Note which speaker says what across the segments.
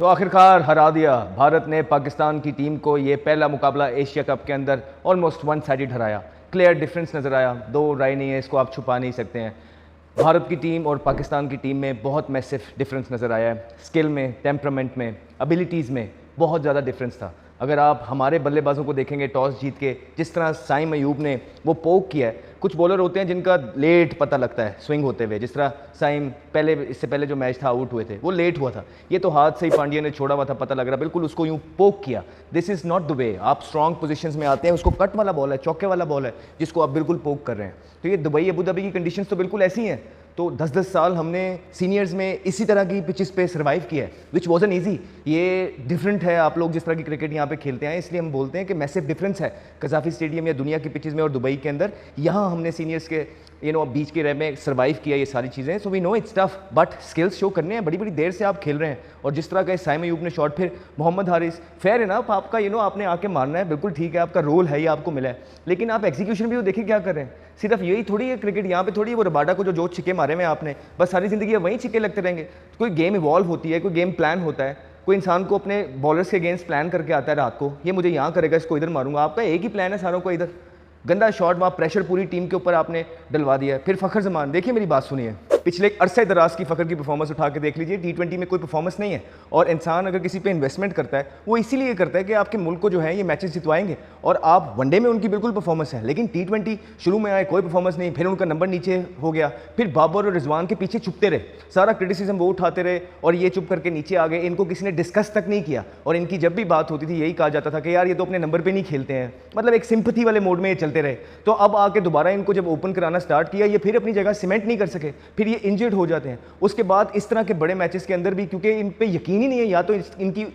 Speaker 1: तो आखिरकार हरा दिया भारत ने पाकिस्तान की टीम को। ये पहला मुकाबला एशिया कप के अंदर ऑलमोस्ट वन साइडेड हराया। क्लियर डिफरेंस नज़र आया, दो राय नहीं है, इसको आप छुपा नहीं सकते हैं। भारत की टीम और पाकिस्तान की टीम में बहुत मैसिव डिफरेंस नज़र आया है। स्किल में, टेम्परामेंट में, एबिलिटीज़ में बहुत ज़्यादा डिफरेंस था। अगर आप हमारे बल्लेबाजों को देखेंगे टॉस जीत के, जिस तरह साइम अयूब ने वो पोक किया है। कुछ बॉलर होते हैं जिनका लेट पता लगता है स्विंग होते हुए, जिस तरह साइम इससे पहले जो मैच था आउट हुए थे वो लेट हुआ था। ये तो हाथ से ही पांड्या ने छोड़ा हुआ था, पता लग रहा बिल्कुल, उसको यूँ पोक किया। This is not the way. आप स्ट्रॉन्ग पोजीशंस में आते हैं, उसको कट वाला बॉल है, चौके वाला बॉल है, जिसको आप बिल्कुल पोक कर रहे हैं। तो ये दुबई अबू धाबी की कंडीशंस तो बिल्कुल ऐसी हैं। तो 10-10 साल हमने सीनियर्स में इसी तरह की पिचेस पे सर्वाइव किया है, विच वॉजन ईजी। ये डिफरेंट है, आप लोग जिस तरह की क्रिकेट यहाँ पे खेलते हैं, इसलिए हम बोलते हैं कि मैसिव डिफरेंस है कजाफी स्टेडियम या दुनिया की पिचेस में और दुबई के अंदर। यहाँ हमने सीनियर्स के बीच के रह में सर्वाइव किया ये सारी चीज़ें। So we know it's tough, but skills show करने हैं। बड़ी बड़ी देर से आप खेल रहे हैं, और जिस तरह का साइम अयूब ने शॉट, फिर मोहम्मद हारिस, फेयर इनफ आपका आपने आके मारना है, बिल्कुल ठीक है, आपका रोल है, ये आपको मिला है। लेकिन आप एग्जीक्यूशन भी तो देखिए क्या कर रहे हैं। सिर्फ यही थोड़ी है क्रिकेट, यहाँ पे थोड़ी है वो रबाडा को जो छिक्के मारे में आपने, बस सारी ज़िंदगी वहीं छिक्के लगते रहेंगे। कोई गेम इवॉल्व होती है, कोई गेम प्लान होता है, कोई इंसान को अपने बॉलर्स के अगेंस्ट प्लान करके आता है रात को, ये मुझे यहाँ करेगा, इसको इधर मारूंगा। आपका एक ही प्लान है सारों को, इधर गंदा शॉट, वहाँ प्रेशर पूरी टीम के ऊपर आपने डलवा दिया है। फिर फ़खर जमान, देखिए मेरी बात सुनिए, पिछले एक अरसे दराज की फ़खर की परफॉर्मेंस उठा के देख लीजिए। T20 में कोई परफॉर्मेंस नहीं है, और इंसान अगर किसी पे इन्वेस्टमेंट करता है वो इसीलिए करता है कि आपके मुल्क को जो है ये मैचेस जितवाएंगे, और आप वनडे में उनकी बिल्कुल परफॉर्मेंस है। लेकिन T20 शुरू में आए, कोई परफॉर्मेंस नहीं, फिर उनका नंबर नीचे हो गया, फिर बाबर और रिजवान के पीछे चुपते रहे, सारा क्रिटिसिज्म वो उठाते रहे, और ये चुप करके नीचे आ गए। इनको किसी ने डिस्कस तक नहीं किया, और इनकी जब भी बात होती थी यही कहा जाता था कि यार ये तो अपने नंबर पर नहीं खेलते हैं, मतलब एक सिंपथी वाले मोड में ये चलते रहे। तो अब आके दोबारा इनको जब ओपन कराना स्टार्ट किया, ये फिर अपनी जगह सीमेंट नहीं कर सके, फिर ये इंजर्ड हो जाते हैं। उसके बाद इस तरह के बड़े मैचेस के अंदर भी, क्योंकि इन पे यकीन ही नहीं है, या तो इनकी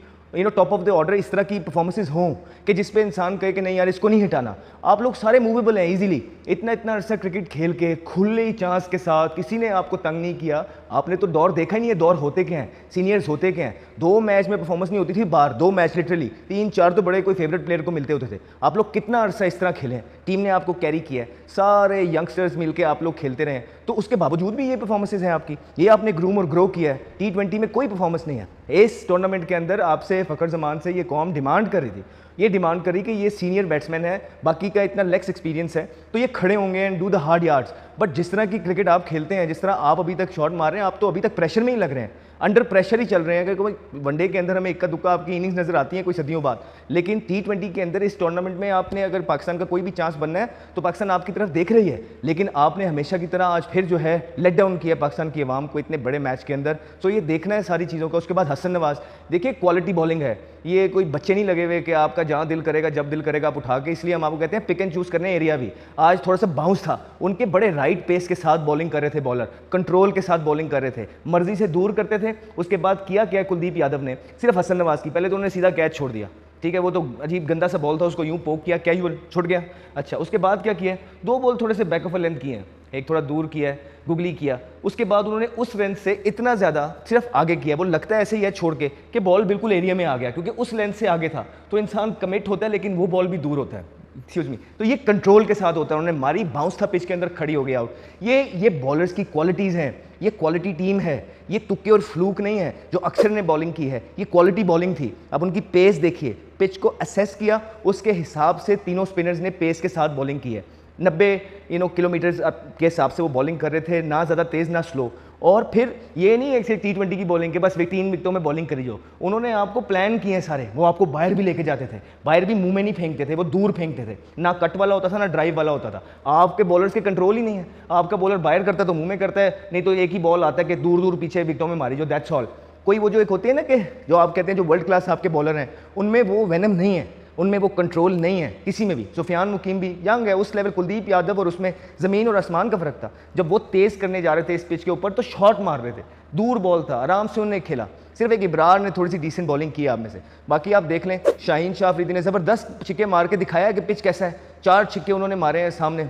Speaker 1: टॉप ऑफ द ऑर्डर इस तरह की परफॉर्मेंसेस हों कि जिस पे इंसान कहे कि नहीं यार इसको नहीं हटाना। आप लोग सारे मूवेबल हैं इजीली, इतना अरसा क्रिकेट खेल के खुले चांस के साथ, किसी ने आपको तंग नहीं किया। आपने तो दौर देखा ही नहीं है, दौर होते क्या हैं, सीनियर्स होते क्या हैं। 2 मैच में परफॉर्मेंस नहीं होती थी बाहर, 2 मैच लिटरली, 3-4 तो बड़े कोई फेवरेट प्लेयर को मिलते होते थे। आप लोग कितना अरसा इस तरह खेले, टीम ने आपको कैरी किया है, सारे यंगस्टर्स मिलकर आप लोग खेलते रहे, तो उसके बावजूद भी ये परफॉर्मेंसेज हैं आपकी। ये आपने ग्रूम और ग्रो किया है। T20 में कोई परफॉर्मेंस नहीं है। इस टूर्नामेंट के अंदर आपसे फ़खर जमान से ये कौम डिमांड कर रही थी, ये डिमांड करी कि ये सीनियर बैट्समैन है, बाकी का इतना लेग्स एक्सपीरियंस है, तो ये खड़े होंगे and do the hard yards. But जिस तरह की क्रिकेट आप खेलते हैं, जिस तरह आप अभी तक शॉट मार रहे हैं, आप तो अभी तक प्रेशर में ही लग रहे हैं, अंडर प्रेशर ही चल रहे हैं। क्योंकि वनडे के अंदर हमें इक्का दुक्का आपकी इनिंग्स नजर आती है कोई सदियों बाद, लेकिन T20 के अंदर इस टूर्नामेंट में आपने अगर पाकिस्तान का कोई भी चांस बनना है तो पाकिस्तान आपकी तरफ देख रही है। लेकिन आपने हमेशा की तरह आज फिर जो है लेट डाउन किया पाकिस्तान की आवाम को इतने बड़े मैच के अंदर। तो ये देखना है सारी चीज़ों का। उसके बाद हसन नवाज, देखिए क्वालिटी बॉलिंग है, ये कोई बच्चे नहीं लगे हुए कि आपका जहाँ दिल करेगा जब दिल करेगा आप उठा के, इसलिए हम आपको कहते हैं पिक एंड चूज करने एरिया भी। आज थोड़ा सा बाउंस था, उनके बड़े राइट पेस के साथ बॉलिंग कर रहे थे बॉलर, कंट्रोल के साथ बॉलिंग कर रहे थे, मर्जी से दूर करते थे। उसके बाद क्या कुलदीप यादव ने सिर्फ हसन नवाज की, पहले तो उन्होंने सीधा कैच छोड़ दिया, ठीक है, वो तो अजीब गंदा सा बॉल था, उसको यूं पोक किया, कैजुअल छुट गया। अच्छा, उसके बाद क्या किया, 2 बॉल थोड़े से बैक ऑफ लेंथ किए हैं, एक थोड़ा दूर किया है, गुगली किया। उसके बाद उन्होंने उस लेंथ से इतना ज़्यादा सिर्फ आगे किया, वो लगता है ऐसे ही है छोड़ के कि बॉल बिल्कुल एरिया में आ गया, क्योंकि उस लेंथ से आगे था। तो इंसान कमिट होता है, लेकिन वो बॉल भी दूर होता है, एक्सक्यूज मी। तो ये कंट्रोल के साथ होता है, उन्होंने मारी, बाउंस था पिच के अंदर, खड़ी हो गया आउट। ये बॉलर्स की क्वालिटीज़ हैं, ये क्वालिटी टीम है, ये तुक्के और फ्लूक नहीं है जो अक्षर ने बॉलिंग की है, ये क्वालिटी बॉलिंग थी। अब उनकी पेस देखिए, पिच को असेस किया, उसके हिसाब से तीनों स्पिनर्स ने पेस के साथ बॉलिंग की है। 90 किलोमीटर के हिसाब से वो बॉलिंग कर रहे थे, ना ज़्यादा तेज़ ना स्लो। और फिर ये नहीं है कि T20 की बॉलिंग के बस 3 विकेटों में बॉलिंग करी जो, उन्होंने आपको प्लान किए हैं सारे। वो आपको बाहर भी लेके जाते थे, बाहर भी मुंह में नहीं फेंकते थे, वो दूर फेंकते थे, ना कट वाला होता था ना ड्राइव वाला होता था। आपके बॉलर्स के कंट्रोल ही नहीं है, आपका बॉलर बाहर करता है तो मुंह में करता है, नहीं तो एक ही बॉल आता है कि दूर दूर पीछे विकेटों में मारी जो, दैट्स ऑल। कोई वो जो एक होते हैं ना कि जो आप कहते हैं जो वर्ल्ड क्लास आपके बॉलर हैं, उनमें वो वेनम नहीं है, उनमें वो कंट्रोल नहीं है किसी में भी। सुफियान मुकीम भी यंग है, उस लेवल कुलदीप यादव, और उसमें ज़मीन और आसमान का फ़र्क था। जब वो तेज़ करने जा रहे थे इस पिच के ऊपर तो शॉट मार रहे थे, दूर बॉल था, आराम से उन्होंने खेला। सिर्फ एक इब्रार ने थोड़ी सी डिसेंट बॉलिंग की आप में से, बाकी आप देख लें शाहीन शाह अफरीदी ने ज़बरदस्त छिक्के मार के दिखाया कि पिच कैसा है। 4 छिक्के उन्होंने मारे हैं सामने,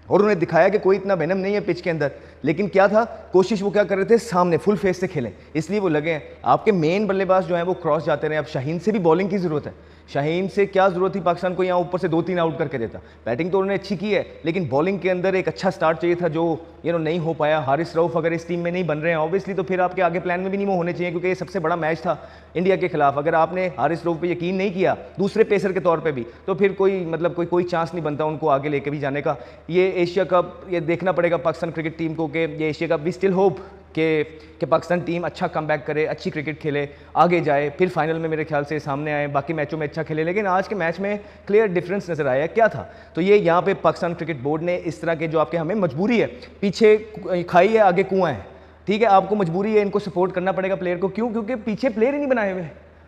Speaker 1: और उन्हें दिखाया कि कोई इतना वेनम नहीं है पिच के अंदर लेकिन क्या था, कोशिश वो क्या कर रहे थे, सामने फुल फेस से खेलें, इसलिए वो लगे हैं। आपके मेन बल्लेबाज जो हैं वो क्रॉस जाते रहे। अब शाहीन से भी बॉलिंग की ज़रूरत है। शाहीन से क्या ज़रूरत थी पाकिस्तान को यहाँ ऊपर से 2-3 आउट करके देता। बैटिंग तो उन्होंने अच्छी की है, लेकिन बॉलिंग के अंदर एक अच्छा स्टार्ट चाहिए था, जो नहीं हो पाया। हारिस रऊफ अगर इस टीम में नहीं बन रहे हैं ऑब्वियसली, तो फिर आपके आगे प्लान में भी नहीं वो होने चाहिए, क्योंकि ये सबसे बड़ा मैच था इंडिया के खिलाफ। अगर आपने हारिस रऊफ पे यकीन नहीं किया दूसरे पेसर के तौर पे भी, तो फिर कोई चांस नहीं बनता उनको आगे लेके भी जाने का। ये एशिया कप ये देखना पड़ेगा पाकिस्तान क्रिकेट टीम को कि ये Asia cup, we still hope कि पाकिस्तान टीम अच्छा कमबैक करे, अच्छी क्रिकेट खेले, आगे जाए, फिर फाइनल में मेरे ख्याल से सामने आए, बाकी मैचों में अच्छा खेले। लेकिन आज के मैच में क्लियर डिफरेंस नज़र आया। क्या था, तो ये यहाँ पे पाकिस्तान क्रिकेट बोर्ड ने इस तरह के जो आपके, हमें मजबूरी है, पीछे खाई है आगे कुआं है, ठीक है, आपको मजबूरी है, इनको सपोर्ट करना पड़ेगा प्लेयर को। क्यों? क्योंकि पीछे प्लेयर ही नहीं बनाए हुए।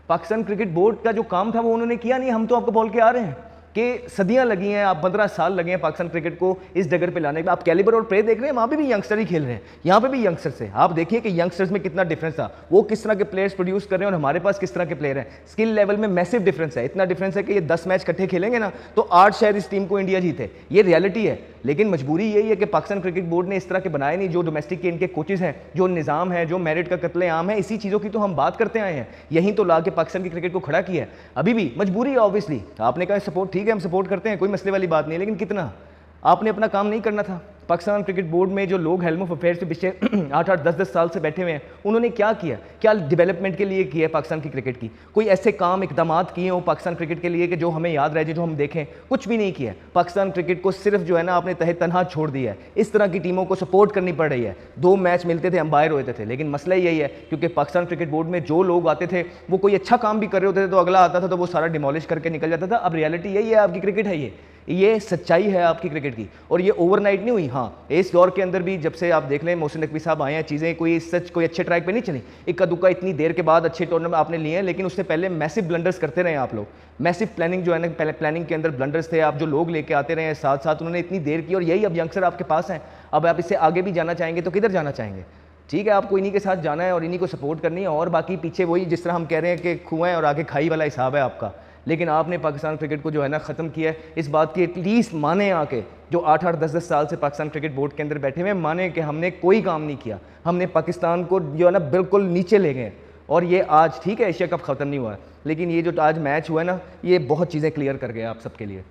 Speaker 1: पाकिस्तान क्रिकेट बोर्ड का जो काम था वो उन्होंने किया नहीं। हम तो आपको बोल के आ रहे हैं कि सदियां लगी हैं, आप 15 साल लगे हैं पाकिस्तान क्रिकेट को इस जगह पे लाने में। आप कैलिबर और प्ले देख रहे हैं, वहाँ पे भी यंगस्टर ही खेल रहे हैं, यहाँ पे भी यंगस्टर्स है। आप देखिए कि यंगस्टर्स में कितना डिफरेंस था, वो किस तरह के प्लेयर्स प्रोड्यूस कर रहे हैं और हमारे पास किस तरह के प्लेयर हैं। स्किल लेवल में मैसिव डिफरेंस है। इतना डिफरेंस है कि ये 10 मैच इकट्ठे खेलेंगे ना तो 8 शायद इस टीम को इंडिया जीते। ये रियलिटी है। लेकिन मजबूरी यही है कि पाकिस्तान क्रिकेट बोर्ड ने इस तरह के बनाए नहीं। जो डोमेस्टिक के इनके कोचेज हैं, जो निज़ाम है, जो मेरिट का कत्ले आम है, इसी चीज़ों की तो हम बात करते आए हैं। यहीं तो ला के पाकिस्तान की क्रिकेट को खड़ा किया है। अभी भी मजबूरी है ऑब्वियसली। आपने कहा सपोर्ट, ठीक है, हम सपोर्ट करते हैं, कोई मसले वाली बात नहीं है, लेकिन कितना? आपने अपना काम नहीं करना था। पाकिस्तान क्रिकेट बोर्ड में जो लोग हेल्म ऑफ अफेयर्स के पीछे 8-8, 10-10 साल से बैठे हुए हैं, उन्होंने क्या किया? क्या डेवलपमेंट के लिए किया है पाकिस्तान की क्रिकेट की? कोई ऐसे काम, इकदाम किए हो पाकिस्तान क्रिकेट के लिए कि जो हमें याद रह जाए, जो हम देखें? कुछ भी नहीं किया। पाकिस्तान क्रिकेट को सिर्फ जो है ना आपने तहे तनहा छोड़ दिया है। इस तरह की टीमों को सपोर्ट करनी पड़ रही है। 2 मैच मिलते थे, अंपायर होते थे, लेकिन मसला यही है क्योंकि पाकिस्तान क्रिकेट बोर्ड में जो लोग आते थे वो कोई अच्छा काम भी कर रहे होते थे तो अगला आता था तो वो सारा डिमोलिश करके निकल जाता था। अब रियलिटी यही है, आपकी क्रिकेट है, ये सच्चाई है आपकी क्रिकेट की, और ये ओवरनाइट नहीं हुई। हाँ, इस दौर के अंदर भी जब से आप देख लें मोहसिन नकवी साहब आए हैं, चीज़ें कोई अच्छे ट्रैक पे नहीं चली। इक्का दुक्का इतनी देर के बाद अच्छे टूर्नामेंट आपने लिए हैं, लेकिन उससे पहले मैसिव ब्लंडर्स करते रहे आप लोग। मैसिव प्लानिंग जो है ना, पहले प्लानिंग के अंदर ब्लंडर्स थे। आप जो लोग लेके आते रहे साथ साथ, उन्होंने इतनी देर की, और यही अब यंगस्टर आपके पास हैं। अब आप इससे आगे भी जाना चाहेंगे तो किधर जाना चाहेंगे? ठीक है, आपको इन्हीं के साथ जाना है और इन्हीं को सपोर्ट करनी है, और बाकी पीछे वही जिस तरह हम कह रहे हैं कि कुआं और आगे खाई वाला हिसाब है आपका। लेकिन आपने पाकिस्तान क्रिकेट को जो है ना ख़त्म किया है। इस बात की एटलीस्ट माने आके, जो 8-8, 10-10 साल से पाकिस्तान क्रिकेट बोर्ड के अंदर बैठे हुए, माने कि हमने कोई काम नहीं किया। हमने पाकिस्तान को जो है ना बिल्कुल नीचे ले गए। और ये आज ठीक है एशिया कप ख़त्म नहीं हुआ है, लेकिन ये जो आज मैच हुआ है ना, ये बहुत चीज़ें क्लियर कर गया आप सबके लिए।